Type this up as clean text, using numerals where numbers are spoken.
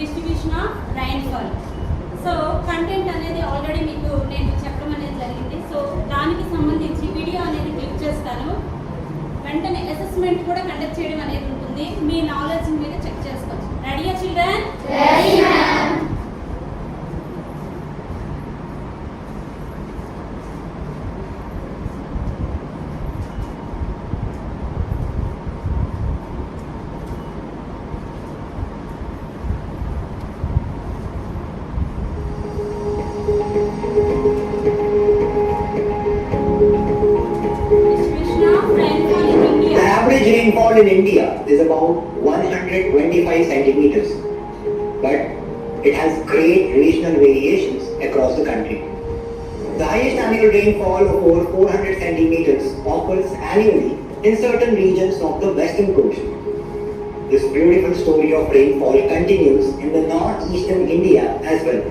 distribution of rainfall. So content అనేది already మీకు నేను చెప్పడం అనేది జరిగింది. సో దానికి సంబంధించి వీడియో అనేది క్లిక్ చేస్తాను. వెంటనే అసెస్మెంట్ కూడా కండక్ట్ చేయడం అనేది ఉంటుంది. మీ నాలెడ్జ్ మీద చెక్ చేసుకోవచ్చు. రెడీయా children? Rainfall in India is about 125 centimeters, but it has great regional variations across the country. The highest annual rainfall of over 400 centimeters occurs annually in certain regions of the western portion. This beautiful story of rainfall continues in the northeastern India as well.